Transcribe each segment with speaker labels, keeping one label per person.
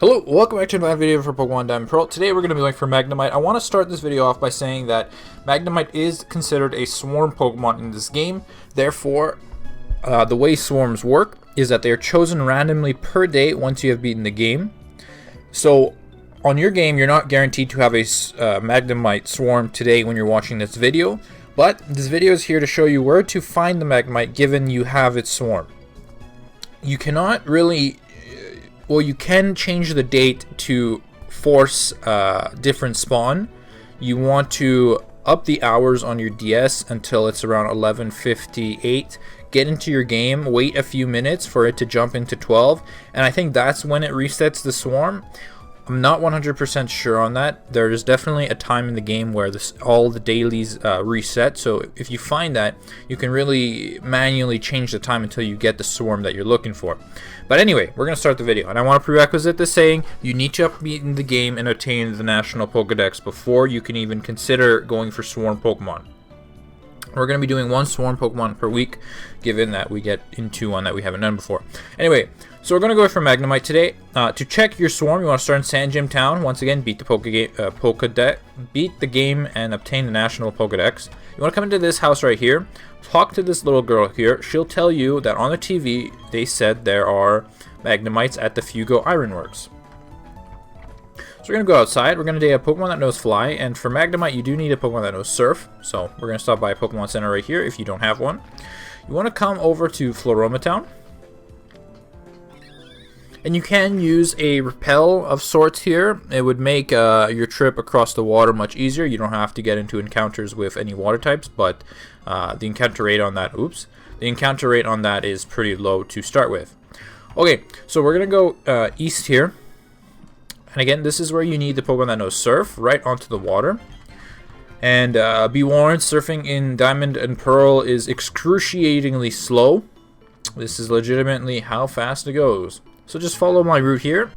Speaker 1: Hello, welcome back to another video for Pokemon Diamond Pearl. Today we're going to be looking for Magnemite. I want to start this video off by saying that Magnemite is considered a swarm Pokemon in this game. Therefore, the way swarms work is that they are chosen randomly per day once you have beaten the game. So, on your game, you're not guaranteed to have a Magnemite swarm today when you're watching this video. But this video is here to show you where to find the Magnemite given you have its swarm. You cannot really... Well, you can change the date to force different spawn. You want to up the hours on your DS until it's around 11:58. Get into your game, wait a few minutes for it to jump into 12, and I think that's when it resets the swarm. I'm not 100% sure on that. There is definitely a time in the game where all the dailies reset, so if you find that, you can really manually change the time until you get the swarm that you're looking for. But anyway, we're going to start the video, and I want to prerequisite this saying you need to have beaten the game and obtain the National Pokedex before you can even consider going for swarm Pokemon. We're going to be doing one swarm Pokemon per week, given that we get into one that we haven't done before. Anyway, so we're going to go for Magnemite today. To check your swarm, you want to start in Sand Gym Town. Once again, beat the game and obtain the National Pokedex. You want to come into this house right here. Talk to this little girl here. She'll tell you that on the TV, they said there are Magnemites at the Fugo Ironworks. So we're going to go outside. We're going to do a Pokemon that knows Fly. And for Magnemite, you do need a Pokemon that knows Surf. So we're going to stop by a Pokemon Center right here if you don't have one. You want to come over to Floroma Town. And you can use a repel of sorts here. It would make your trip across the water much easier. You don't have to get into encounters with any water types, but the encounter rate on that, is pretty low to start with. Okay, so we're going to go east here. And again, this is where you need the Pokemon that knows Surf, right onto the water. And be warned, surfing in Diamond and Pearl is excruciatingly slow. This is legitimately how fast it goes. So just follow my route here.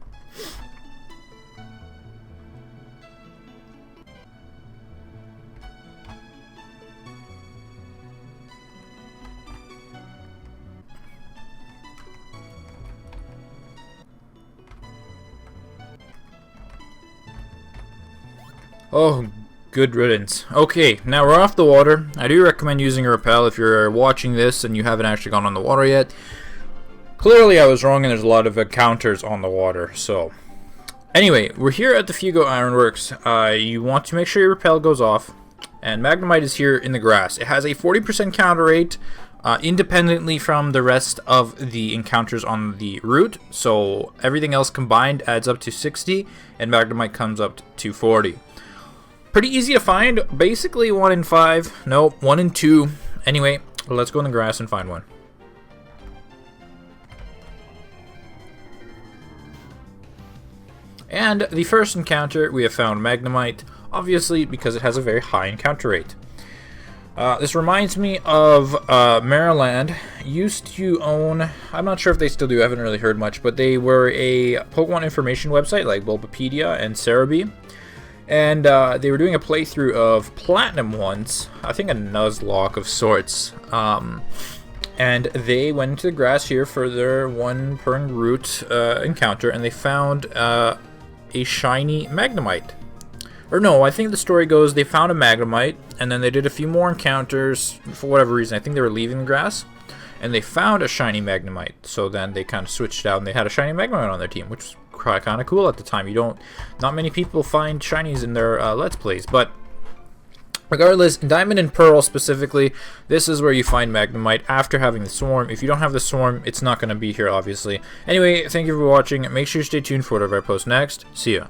Speaker 1: Oh, good riddance. Okay, now we're off the water. I do recommend using a repel if you're watching this and you haven't actually gone on the water yet. Clearly I was wrong and there's a lot of encounters on the water, so... Anyway, we're here at the Fugo Ironworks. You want to make sure your repel goes off. And Magnemite is here in the grass. It has a 40% counter rate, independently from the rest of the encounters on the route. So everything else combined adds up to 60, and Magnemite comes up to 40. Pretty easy to find, basically 1 in 5. No, 1 in 2. Anyway, let's go in the grass and find one. And the first encounter, we have found Magnemite, obviously because it has a very high encounter rate. This reminds me of Maryland used to own, I'm not sure if they still do, I haven't really heard much, but they were a Pokemon information website like Bulbapedia and Cerebi. And they were doing a playthrough of Platinum once, I think a Nuzlocke of sorts. And they went into the grass here for their one per route encounter, and they found a shiny Magnemite. Or no, I think the story goes they found a Magnemite, and then they did a few more encounters for whatever reason. I think they were leaving the grass, and they found a shiny Magnemite. So then they kind of switched out, and they had a shiny Magnemite on their team, which was kind of cool at the time. Not many people find shinies in their Let's Plays, but regardless, in Diamond and Pearl specifically, this is where you find Magnemite after having the swarm. If you don't have the swarm, it's not going to be here, obviously. Anyway, thank you for watching. Make sure you stay tuned for whatever I post next. See ya.